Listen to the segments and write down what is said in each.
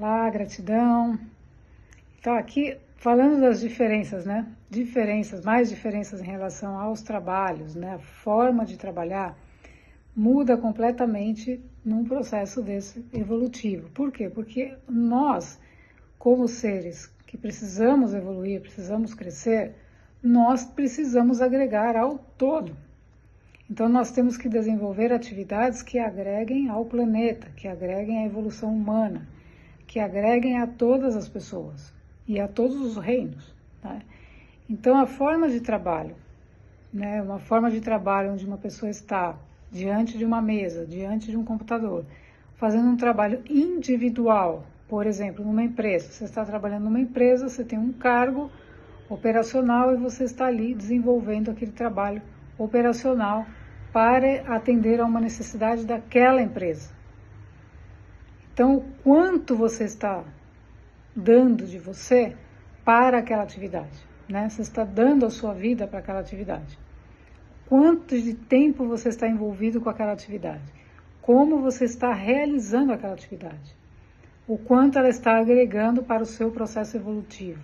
Olá, gratidão. Então, aqui falando das diferenças, né? Mais diferenças em relação aos trabalhos, né? A forma de trabalhar muda completamente num processo desse evolutivo. Por quê? Porque nós, como seres que precisamos evoluir, precisamos crescer, nós precisamos agregar ao todo. Então, nós temos que desenvolver atividades que agreguem ao planeta, que agreguem à evolução humana, que agreguem a todas as pessoas e a todos os reinos. Né? Então, a forma de trabalho, né, uma forma de trabalho onde uma pessoa está diante de uma mesa, diante de um computador, fazendo um trabalho individual, por exemplo, numa empresa. Você está trabalhando numa empresa, você tem um cargo operacional e você está ali desenvolvendo aquele trabalho operacional para atender a uma necessidade daquela empresa. Então, o quanto você está dando de você para aquela atividade, né? Você está dando a sua vida para aquela atividade. Quanto de tempo você está envolvido com aquela atividade? Como você está realizando aquela atividade? O quanto ela está agregando para o seu processo evolutivo.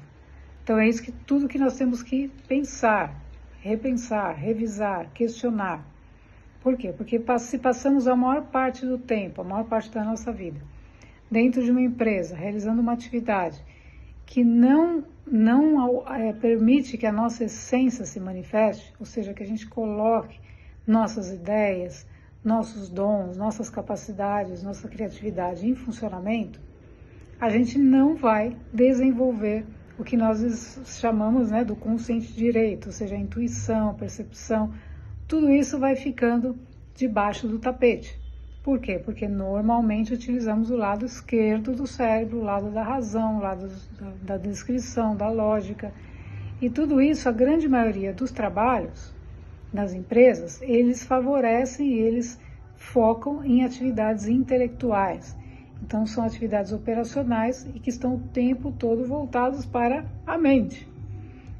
Então, é isso que tudo que nós temos que pensar, repensar, revisar, questionar. Por quê? Porque se passamos a maior parte do tempo, a maior parte da nossa vida, dentro de uma empresa, realizando uma atividade que não permite que a nossa essência se manifeste, ou seja, que a gente coloque nossas ideias, nossos dons, nossas capacidades, nossa criatividade em funcionamento, a gente não vai desenvolver o que nós chamamos, né, do consciente direito, ou seja, a intuição, a percepção, tudo isso vai ficando debaixo do tapete. Por quê? Porque normalmente utilizamos o lado esquerdo do cérebro, o lado da razão, o lado da descrição, da lógica. E tudo isso, a grande maioria dos trabalhos nas empresas, eles favorecem, eles focam em atividades intelectuais. Então, são atividades operacionais e que estão o tempo todo voltados para a mente.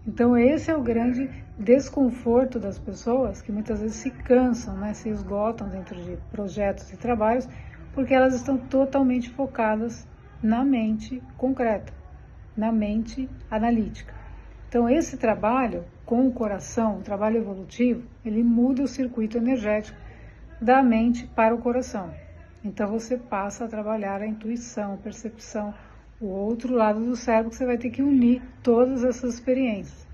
Então, esse é o grande desconforto das pessoas, que muitas vezes se cansam, né, se esgotam dentro de projetos e trabalhos, porque elas estão totalmente focadas na mente concreta, na mente analítica. Então, esse trabalho com o coração, o trabalho evolutivo, ele muda o circuito energético da mente para o coração. Então, você passa a trabalhar a intuição, a percepção, o outro lado do cérebro, que você vai ter que unir todas essas experiências.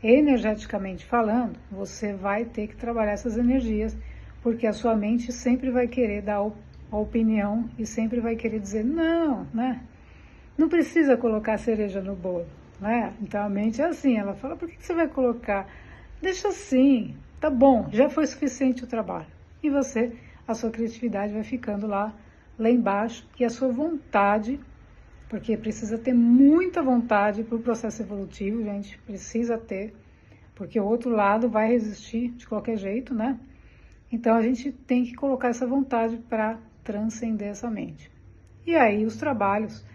Energeticamente falando, você vai ter que trabalhar essas energias, porque a sua mente sempre vai querer dar a opinião e sempre vai querer dizer, não, né? Não precisa colocar cereja no bolo, né? Então, a mente é assim, ela fala, por que você vai colocar? Deixa assim, tá bom, já foi suficiente o trabalho. E você, a sua criatividade vai ficando lá embaixo, e a sua vontade, porque precisa ter muita vontade para o processo evolutivo, gente, precisa ter, porque o outro lado vai resistir de qualquer jeito, né? Então, a gente tem que colocar essa vontade para transcender essa mente. E aí, os trabalhos,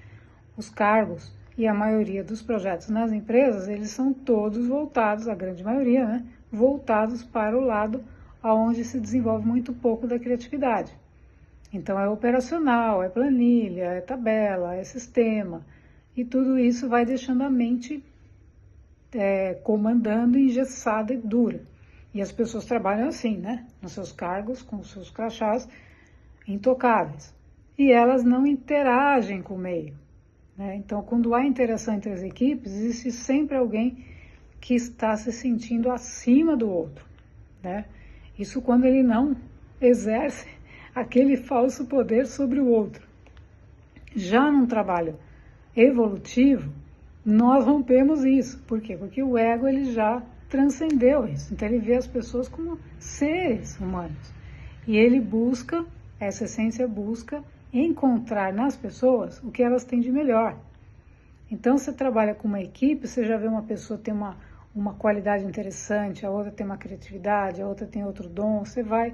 os cargos e a maioria dos projetos nas empresas, eles são todos voltados, a grande maioria, né? Voltados para o lado onde se desenvolve muito pouco da criatividade. Então, é operacional, é planilha, é tabela, é sistema. E tudo isso vai deixando a mente comandando, engessada e dura. E as pessoas trabalham assim, né? Nos seus cargos, com os seus crachás intocáveis. E elas não interagem com o meio. Né? Então, quando há interação entre as equipes, existe sempre alguém que está se sentindo acima do outro. Né? Isso quando ele não exerce aquele falso poder sobre o outro. Já num trabalho evolutivo, nós rompemos isso. Por quê? Porque o ego ele já transcendeu isso. Então ele vê as pessoas como seres humanos. E ele busca, essa essência busca encontrar nas pessoas o que elas têm de melhor. Então você trabalha com uma equipe, você já vê uma pessoa ter uma qualidade interessante, a outra tem uma criatividade, a outra tem outro dom, você vai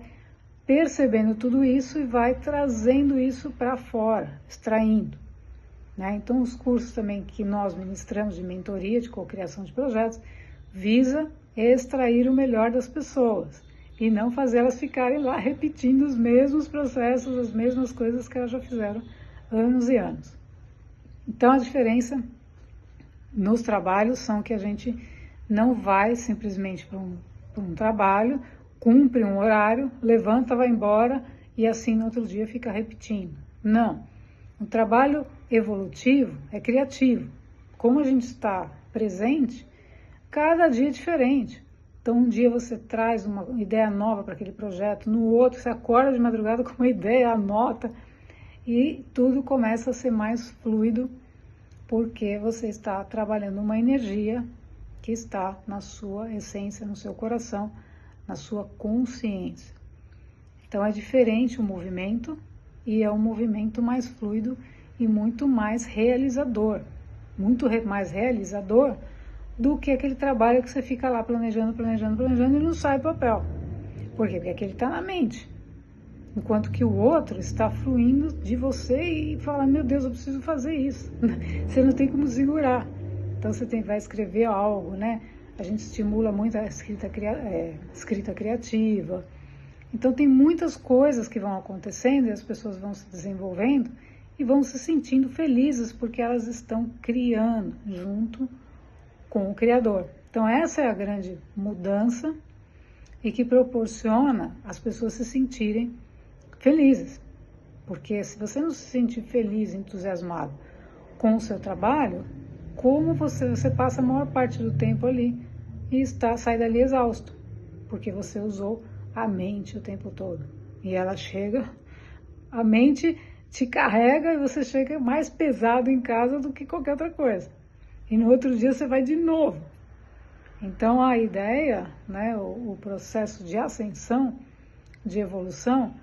percebendo tudo isso e vai trazendo isso para fora, extraindo. Né? Então, os cursos também que nós ministramos de mentoria, de cocriação de projetos, visa extrair o melhor das pessoas e não fazer elas ficarem lá repetindo os mesmos processos, as mesmas coisas que elas já fizeram anos e anos. Então a diferença nos trabalhos são que a gente não vai simplesmente para um trabalho, cumpre um horário, levanta, vai embora e assim no outro dia fica repetindo. Não. O trabalho evolutivo é criativo. Como a gente está presente, cada dia é diferente. Então um dia você traz uma ideia nova para aquele projeto, no outro você acorda de madrugada com uma ideia, anota e tudo começa a ser mais fluido porque você está trabalhando uma energia que está na sua essência, no seu coração, na sua consciência. Então é diferente o movimento e é um movimento mais fluido e muito mais realizador. Muito mais realizador do que aquele trabalho que você fica lá planejando e não sai do papel. Por quê? Porque aquele está na mente. Enquanto que o outro está fluindo de você e fala, meu Deus, eu preciso fazer isso. Você não tem como segurar. Então você vai escrever algo, né? A gente estimula muito a escrita criativa. Então tem muitas coisas que vão acontecendo e as pessoas vão se desenvolvendo e vão se sentindo felizes porque elas estão criando junto com o Criador. Então essa é a grande mudança e que proporciona as pessoas se sentirem felizes. Porque se você não se sentir feliz, entusiasmado com o seu trabalho, como você passa a maior parte do tempo ali e sai dali exausto, porque você usou a mente o tempo todo. E ela chega, a mente te carrega e você chega mais pesado em casa do que qualquer outra coisa. E no outro dia você vai de novo. Então a ideia, né, o processo de ascensão, de evolução,